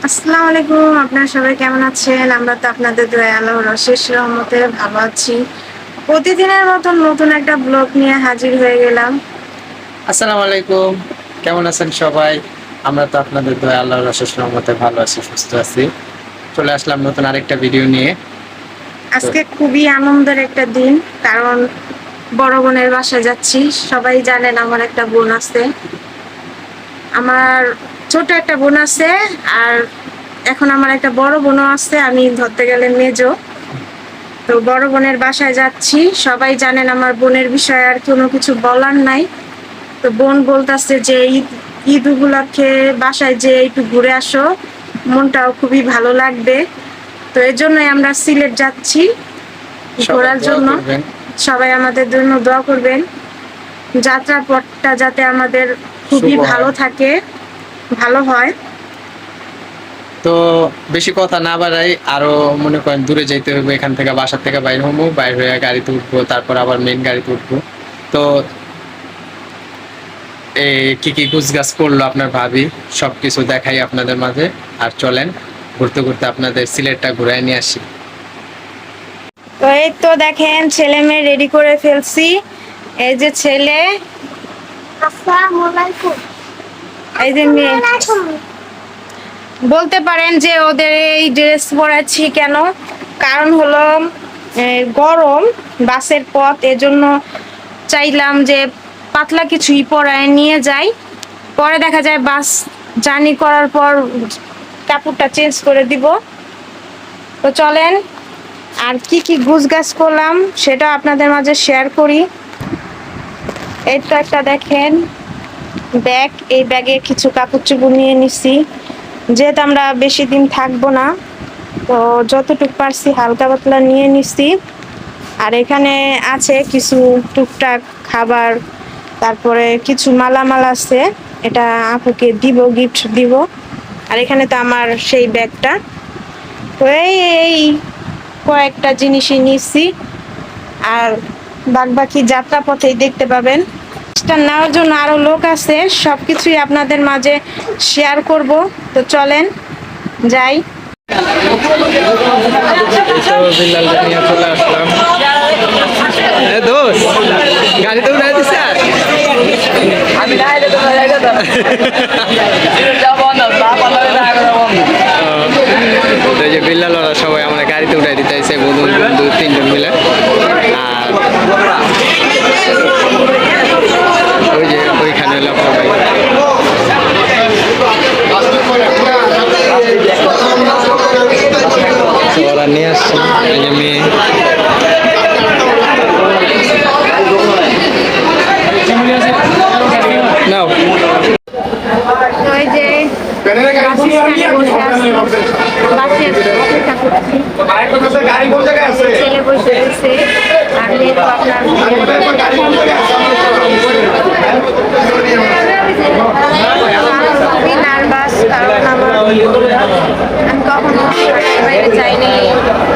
আসসালামু আলাইকুম। আপনারা সবাই কেমন আছেন? আমরা তো আপনাদের দয়ায় আল্লাহর অশেষ রহমতে ভালো আছি। প্রতিদিনের মতন নতুন একটা ব্লগ নিয়ে হাজির হয়ে গেলাম। আসসালামু আলাইকুম, কেমন আছেন সবাই? আমরা তো আপনাদের দয়ায় আল্লাহর অশেষ রহমতে ভালো আছি, সুস্থ আছি। চলে আসলাম নতুন আরেকটা ভিডিও নিয়ে। আজকে খুবই আনন্দের একটা দিন, কারণ বড় বোনের বাসায় যাচ্ছি। সবাই জানেন আমার একটা বোন আছে, আমার ছোট একটা বোন আছে, আর এখন আমার একটা বড় বোনও আছে, আমি ধরতে গেলে মেজো। তো বড় বোনের বাসায় যাচ্ছি। সবাই জানেন আমার বোনের বিষয়ে আর কোনো কিছু বলার নাই। তো বোন বলতেছে যে ঈদ উপলক্ষে বাসায় যে একটু ঘুরে আসো, মনটাও খুবই ভালো লাগবে। তো এর জন্যই আমরা সিলেট যাচ্ছি ঘোরার জন্য। সবাই আমাদের জন্য দোয়া করবেন, যাত্রার পথটা যাতে আমাদের খুবই ভালো থাকে, ভালো হয়। তো বেশি কথা না বাড়াই, আরো মনে করেন দূরে যেতে হবে। এখান থেকে বাসার থেকে বাইর হবো, বাইর হয়ে গাড়িতে উঠবো, তারপর আবার মেইন গাড়িতে উঠবো। তো কি কি গুছগাছ করলো আপনার ভাবি, সবকিছু দেখাই আপনাদের মাঝে। আর চলেন ঘুরতে ঘুরতে আপনাদের সিলেটটা ঘুরাই নিয়ে আসি। তো এই তো দেখেন ছেলে মেয়ে রেডি করে ফেলছি। এই যে ছেলে, এই যে মেয়ে। বলতে পারেন যে ওদের এই ড্রেস পরাচ্ছি কেন, কারণ হলো গরম, বাসের পথ, এজন্য চাইলাম যে পাতলা কিছুই পরায় নিয়ে যাই। পরে দেখা যায় বাস জার্নি করার পর কাপড়টা চেঞ্জ করে দিব। তো চলেন আর কি কি গুছগাছ করলাম সেটা আপনাদের মাঝে শেয়ার করি। এই তো একটা দেখেন ব্যাগ, এই ব্যাগে কিছু কাপড় চোপড় নিয়ে নিছি, যেহেতু আমরা বেশি দিন থাকবো না। তো যতটুকু পারছি হালকা পাতলা নিয়ে নিছি। আর এখানে আছে কিছু টুকটাক খাবার, তারপরে কিছু মালামাল আছে, এটা আপুকে দিব, গিফট দিব। আর এখানে তো আমার সেই ব্যাগটা। তো এই কয়েকটা জিনিসই নিছি, আর বাকি যাত্রা পথেই দেখতে পাবেন। এটা নেওয়ার জন্য আরো লোক আছে, সবকিছুই আপনাদের মাঝে শেয়ার করব। তো চলেন যাই। নিয়ে চলে আসলাম। দোষ গাড়িতে উঠে দিচ্ছে। এই যে বিল্লাল ওরা সবাই আমরা গাড়িতে উঠাই দিতে চাইছে, বন্ধু তিনজন মিলে। আর ওই যে ওইখানে হলো আপনার ভাই। ওরা নিয়ে আসছে এই যে মেয়ে। নাও ওই যে ছেলে বসে রয়েছে, আর মেয়ে তো আপনার খুবই নার্ভাস, কারণ আমি কখনো বাইরে যাইনি,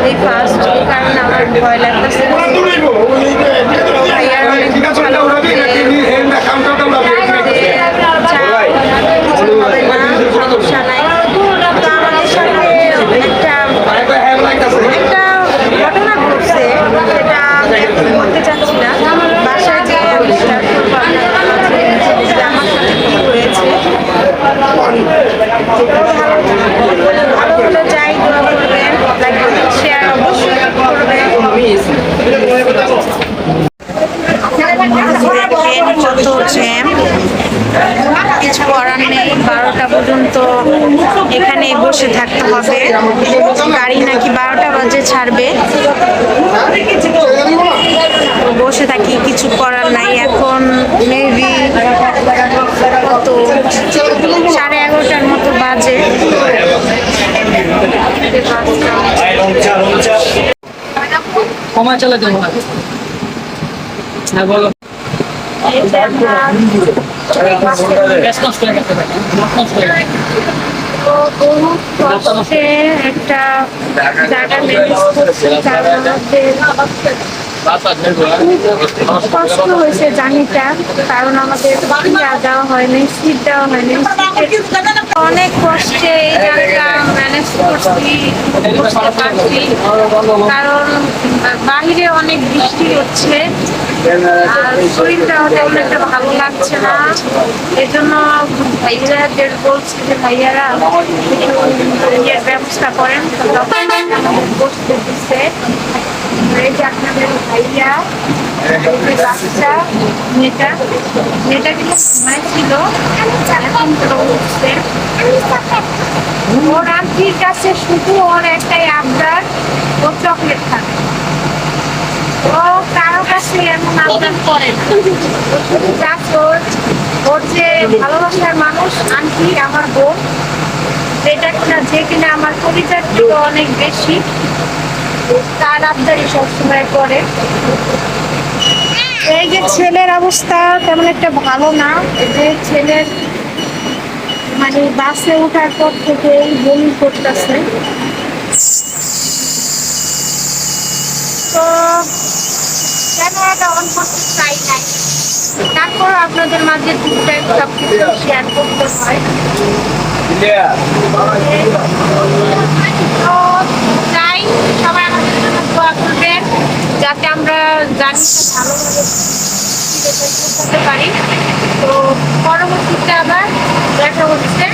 এই ফার্স্ট, কারণ আমার ভয় লাগতেছে। ভাইয়ার অনেক ভালো হবে না, সমস্যা নাই। তো আমাদের সাথে একটা ঘটনা ঘটছে, সেটা আমি এখন বলতে চাচ্ছি না, বাসায় যে আমি শেয়ার করবো আপনাদের মাঝে যে আমার সাথে কি হয়েছে। ভালো হলে যাই, দোয়া করবেন, লাইক শেয়ার অবশ্যই করবেন। কত জ্যাম, কিছু করার নেই, 12টা পর্যন্ত এখানে বসে থাকতে হবে। গাড়ি নাকি 12টা বাজে ছাড়বে, বসে থাকি, কিছু করার নাই। এখন মেবি কত 11:30টার মতো বাজে। কমায় চালাতে হবে। হ্যাঁ বলো। একটা জায়গা ম্যানেজ করছি, তার মধ্যে কষ্ট হয়েছে জানিটা, কারণ আমাদের দেওয়া হয়নি, সিট দেওয়া হয়নি। অনেক কষ্টে এই জায়গাটা ম্যানেজ করছি, করতে পারছি, কারণ বাহিরে অনেক বৃষ্টি হচ্ছে আর শরীরটাও তেমন একটা ভালো লাগছে না। এজন্য ভাইয়াদের বলছি যে ভাইয়ারা ইয়ের ব্যবস্থা করেন, তো তখন আমাদের বসতে দিচ্ছে। এই যে আপনাদের ভাইয়া, এই যে বাচ্চা মেয়েটা কিন্তু ঘুমাইছিল, এখন তো উঠছে। ওর আন্টির কাছে শুধু ওর একটাই আবদার, ও চকলেট খাবে। ও কারো কাছে এমন আবদার করে না, ও শুধু চাচ্ছে ওর যে ভালোবাসার মানুষ আন্টি, আমার বোন, যেটা কিনা যে কিনা আমার পরিচয় থেকে অনেক বেশি, তার আবদারই সবসময় করে। এই যে ছেলের অবস্থা তেমন একটা ভালো না, এই যে ছেলের মানে বাসে ওঠার পর থেকে বমি করতেছে। তো ক্যামেরাটা অন করতে চাই নাই, তারপর আপনাদের মাঝে টুকটাক সবকিছু শেয়ার করতে হয়। তো চাই সবাই আমাদের জন্য দোয়া করবেন, যাতে আমরা জার্নিটা ভালোভাবে করতে পারি। তো পরবর্তীতে আবার দেখা হচ্ছে।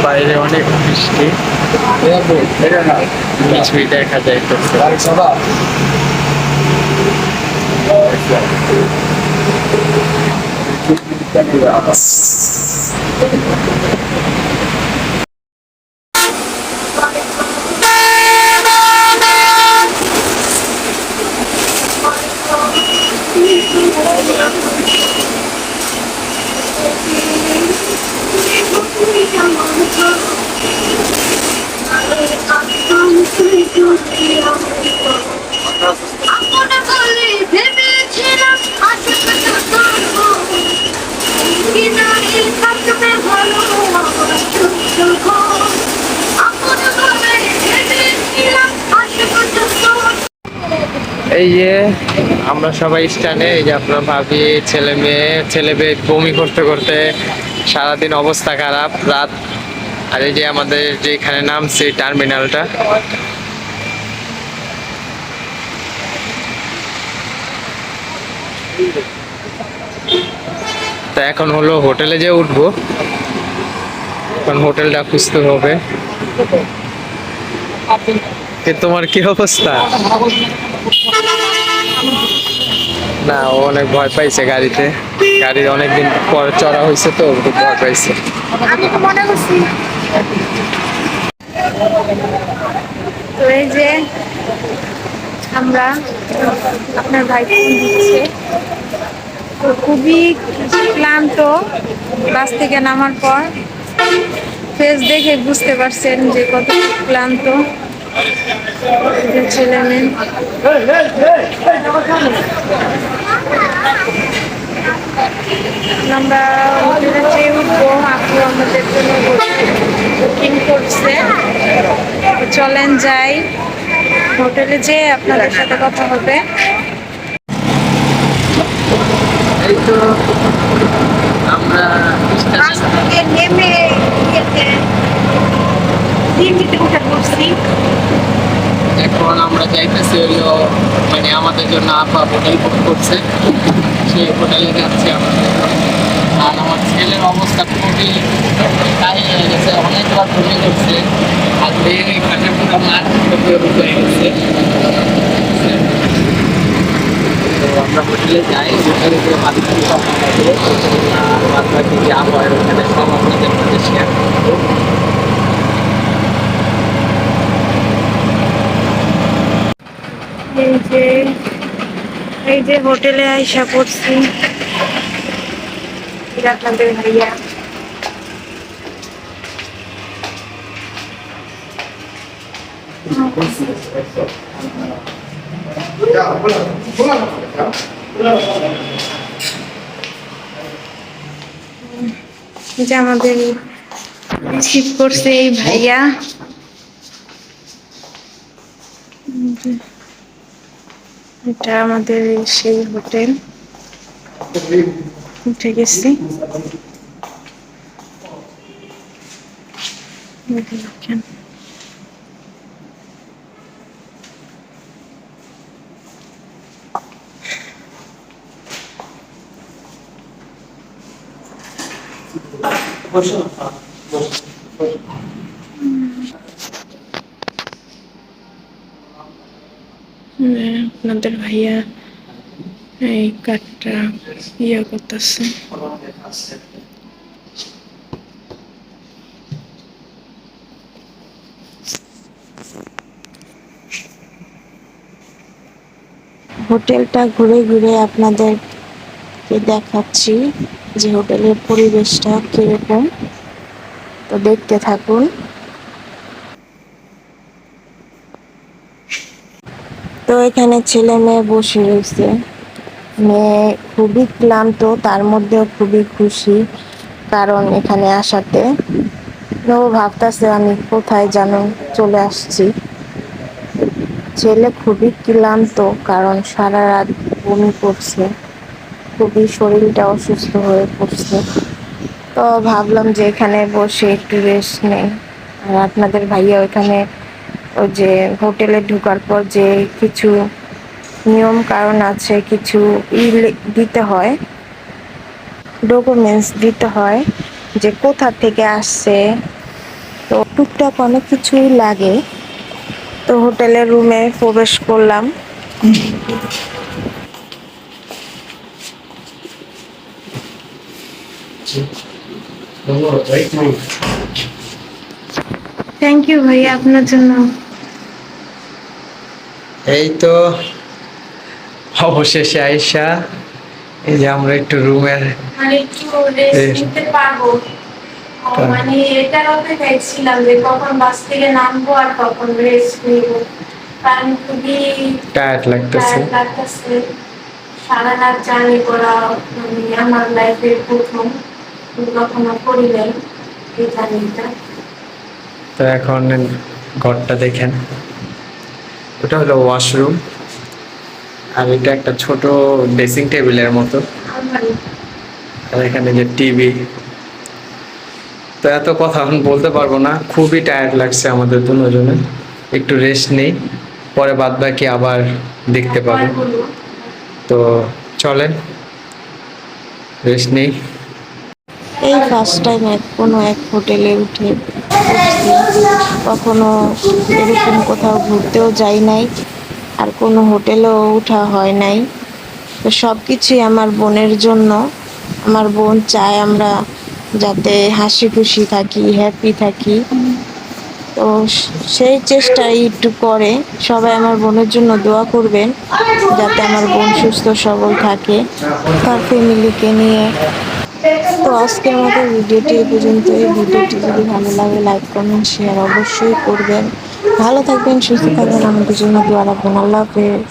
বাইরে অনেক বৃষ্টি, কিছুই দেখা যাইতেছে। এই যে আমরা সবাই স্টানে, এই যে আপনার ভাবি, ছেলে মেয়ে বমি করতে করতে সারাদিন অবস্থা খারাপ, রাত। আর এই যে আমাদের যেখানে নামছে টার্মিনালটা, তা এখন হলো হোটেলে যে উঠবো, এখন হোটেলটা খুঁজতে হবে। তোমার কি অবস্থা? না, ও অনেক ভয় পাইছে গাড়িতে, গাড়ির অনেকদিন পর চড়া হয়েছে তো খুব ভয় পাইছে। আমি তো মনে করছি। তো এই যে আমরা, আপনার ভাই ফোন দিচ্ছে, তো খুবই ক্লান্ত বাস থেকে নামার পর। ফেস দেখে বুঝতে পারছেন যে কত ক্লান্ত ছেলে মেয়ে। আমরা হোটেলে উঠবো, আপু আমাদের জন্য বুকিং করছে। চলেন যাই হোটেলে, যে আপনাদের সাথে কথা হবে। এই তো আমরা বাস থেকে নেমে উঠে পড়ছি। এখন আমরা যাইতেছি হলো, মানে আমাদের জন্য আপা হোটেল বুক করছে, সেই হোটেলে যাচ্ছি আমরা। আর আমার ছেলের অবস্থা খুবই কাহিল হয়ে গেছে, অনেকবার বমি করছে, আর এখানে পুরো মাঠ হয়ে গেছে। তো আমরা হোটেলে যাই, হোটেলে গিয়ে বাচ্চা সব খাবো, আর বাচ্চাকে যা হয় ওখানে সব আপনাদের সাথে শেয়ার করবো। এই যে হোটেলে আইসা পড়ছি, আপনাদের ভাইয়া। যে আমাদের রিসিভ করছে এই ভাইয়া, এটা আমাদের সেই হোটেল, উঠে গেছি। দেখেন আপনাদের ভাইয়া এই কাঠটা ইয়ে করতেছে। হোটেলটা ঘুরে ঘুরে আপনাদেরকে দেখাচ্ছি যে হোটেলের পরিবেশটা কিরকম, তো দেখতে থাকুন। তো এখানে ছেলে মেয়ে বসে রয়েছে। মেয়ে খুবই ক্লান্ত, তার মধ্যেও খুবই খুশি কারণ এখানে আসাতে। ও ভাবতেছে আমি কোথায় যেন চলে আসছি। ছেলে খুবই ক্লান্ত কারণ সারা রাত বমি করছে, খুবই শরীরটা অসুস্থ হয়ে পড়ছে। তো ভাবলাম যে এখানে বসে একটু রেস্ট নেই। আর আপনাদের ভাইয়া ওইখানে ওই যে হোটেলে ঢোকার পর যে কিছু নিয়ম কারণ আছে, কিছু দিতে হয়, ডকুমেন্টস দিতে হয় যে কোথা থেকে আসছে, তো টুকটাক অনেক কিছুই লাগে। তো হোটেলের রুমে প্রবেশ করলাম। থ্যাংক ইউ ভাইয়া আপনার জন্য। এই তো অবশেষে আইসা, এই যে আমরা একটু রুমের মানে একটু রেস্ট নিতে পারবো, মানে এটার অপেক্ষায় ছিলাম যে কখন বাস থেকে নামবো আর কখন রেস্ট নিব, কারণ খুবই টায়ার্ড লাগতেছে। লাগতেছে। সারা রাত জার্নি করা মানে আমার লাইফের প্রথম, কখনো করি নাই এই জার্নিটা। তো এখন ঘরটা দেখেন, ওটা হলো ওয়াশরুম, আর এটা একটা ছোট ড্রেসিং টেবিলের মতো, আর এখানে যে টিভি। তো এত কথা এখন বলতে পারবো না, খুবই টায়ার্ড লাগছে আমাদের দুজনে। একটু রেস্ট নেই, পরে বাদ বাকি আবার দেখতে পাবো। তো চলেন রেস্ট নেই। এই ফার্স্ট টাইম কোনো এক হোটেলে উঠে উঠছি, কখনো এরকম কোথাও ঘুরতেও যাই নাই, আর কোনো হোটেলেও উঠা হয় নাই। তো সব কিছুই আমার বোনের জন্য। আমার বোন চায় আমরা যাতে হাসি খুশি থাকি, হ্যাপি থাকি, তো সেই চেষ্টাই একটু করে। সবাই আমার বোনের জন্য দোয়া করবেন যাতে আমার বোন সুস্থ সবল থাকে তার ফ্যামিলিকে নিয়ে। তো আজকের মতো ভিডিওটি এই পর্যন্তই। ভিডিওটি যদি ভালো লাগে লাইক কমেন্ট শেয়ার অবশ্যই করবেন। ভালো থাকবেন, সুস্থ থাকবেন, আমাদের জন্য দোয়া রাখবেন। আল্লাহ হাফেজ।